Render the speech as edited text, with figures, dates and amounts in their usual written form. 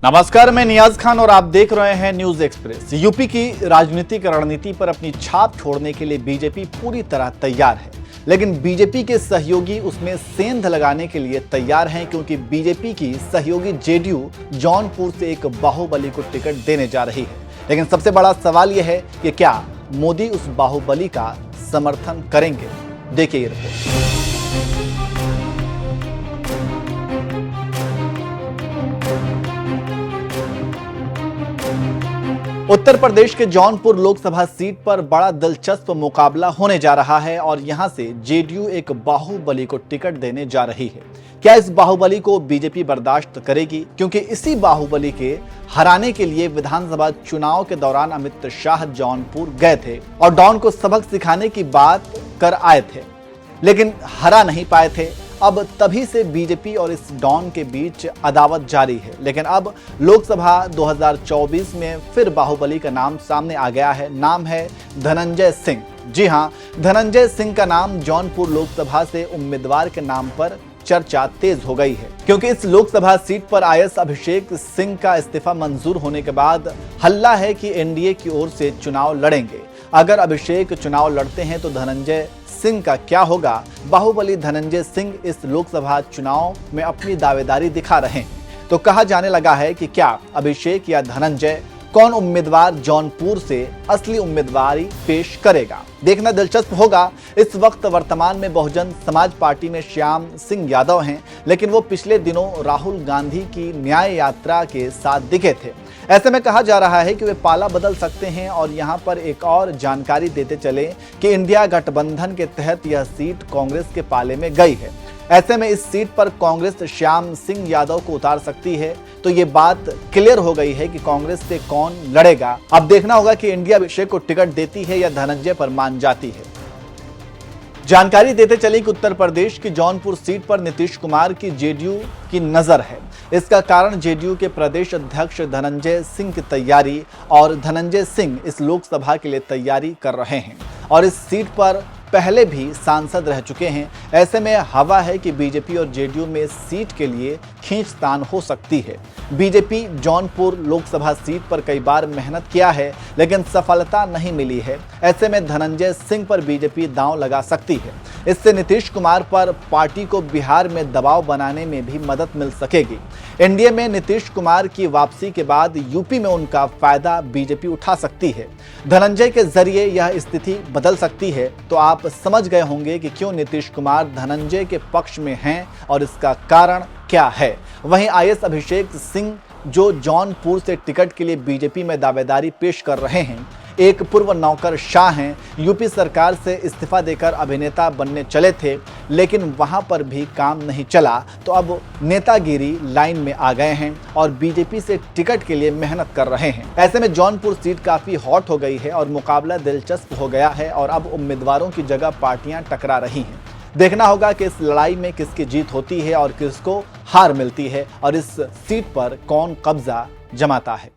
नमस्कार, मैं नियाज खान और आप देख रहे हैं न्यूज एक्सप्रेस। यूपी की राजनीतिक रणनीति पर अपनी छाप छोड़ने के लिए बीजेपी पूरी तरह तैयार है, लेकिन बीजेपी के सहयोगी उसमें सेंध लगाने के लिए तैयार हैं, क्योंकि बीजेपी की सहयोगी जेडीयू जौनपुर से एक बाहुबली को टिकट देने जा रही है। लेकिन सबसे बड़ा सवाल यह है कि क्या मोदी उस बाहुबली का समर्थन करेंगे? देखिए ये रिपोर्ट। उत्तर प्रदेश के जौनपुर लोकसभा सीट पर बड़ा दिलचस्प मुकाबला होने जा रहा है और यहां से जेडीयू एक बाहुबली को टिकट देने जा रही है। क्या इस बाहुबली को बीजेपी बर्दाश्त करेगी? क्योंकि इसी बाहुबली के हराने के लिए विधानसभा चुनाव के दौरान अमित शाह जौनपुर गए थे और डॉन को सबक सिखाने की बात कर आए थे, लेकिन हरा नहीं पाए थे। अब तभी से बीजेपी और इस डॉन के बीच अदावत जारी है। लेकिन अब लोकसभा 2024 में फिर बाहुबली का नाम सामने आ गया है। नाम है धनंजय सिंह। जी हां, धनंजय सिंह का नाम जौनपुर लोकसभा से उम्मीदवार के नाम पर चर्चा तेज हो गई है, क्योंकि इस लोकसभा सीट पर आईएएस अभिषेक सिंह का इस्तीफा मंजूर होने के बाद हल्ला है कि एनडीए की ओर से चुनाव लड़ेंगे। अगर अभिषेक चुनाव लड़ते हैं तो धनंजय सिंह का क्या होगा? बाहुबली धनंजय सिंह इस लोकसभा चुनाव में अपनी दावेदारी दिखा रहे हैं। तो कहा जाने लगा है कि क्या अभिषेक या धनंजय, कौन उम्मीदवार जौनपुर से असली उम्मीदवारी पेश करेगा? देखना दिलचस्प होगा। इस वक्त वर्तमान में बहुजन समाज पार्टी में श्याम सिंह यादव हैं, लेकिन वो पिछले दिनों राहुल गांधी की न्याय यात्रा के साथ दिखे थे। ऐसे में कहा जा रहा है कि वे पाला बदल सकते हैं। और यहां पर एक और जानकारी देते चले कि इंडिया गठबंधन के तहत यह सीट कांग्रेस के पाले में गई है। ऐसे में इस सीट पर कांग्रेस श्याम सिंह यादव को उतार सकती है। तो ये बात क्लियर हो गई है कि कांग्रेस से कौन लड़ेगा। अब देखना होगा कि इंडिया अभिषेक को टिकट देती है या धनंजय पर मान जाती है। जानकारी देते चले कि उत्तर प्रदेश की जौनपुर सीट पर नीतीश कुमार की जेडीयू की नजर है। इसका कारण जेडीयू के प्रदेश अध्यक्ष धनंजय सिंह की तैयारी, और धनंजय सिंह इस लोकसभा के लिए तैयारी कर रहे हैं और इस सीट पर पहले भी सांसद रह चुके हैं। ऐसे में हवा है कि बीजेपी और जेडीयू में सीट के लिए खींचतान हो सकती है। बीजेपी जौनपुर लोकसभा सीट पर कई बार मेहनत किया है, लेकिन सफलता नहीं मिली है। ऐसे में धनंजय सिंह पर बीजेपी दांव लगा सकती है। इससे नीतीश कुमार पर पार्टी को बिहार में दबाव बनाने में भी मदद मिल सकेगी। एनडीए में नीतीश कुमार की वापसी के बाद यूपी में उनका फायदा बीजेपी उठा सकती है। धनंजय के जरिए यह स्थिति बदल सकती है। तो आप समझ गए होंगे कि क्यों नीतीश कुमार धनंजय के पक्ष में हैं और इसका कारण क्या है। वहीं आईएएस अभिषेक सिंह जो जौनपुर से टिकट के लिए बीजेपी में दावेदारी पेश कर रहे हैं, एक पूर्व नौकरशाह हैं। यूपी सरकार से इस्तीफा देकर अभिनेता बनने चले थे, लेकिन वहां पर भी काम नहीं चला। तो अब नेतागिरी लाइन में आ गए हैं और बीजेपी से टिकट के लिए मेहनत कर रहे हैं। ऐसे में जौनपुर सीट काफी हॉट हो गई है और मुकाबला दिलचस्प हो गया है और अब उम्मीदवारों की जगह पार्टियां टकरा रही हैं। देखना होगा कि इस लड़ाई में किसकी जीत होती है और किसको हार मिलती है और इस सीट पर कौन कब्जा जमाता है।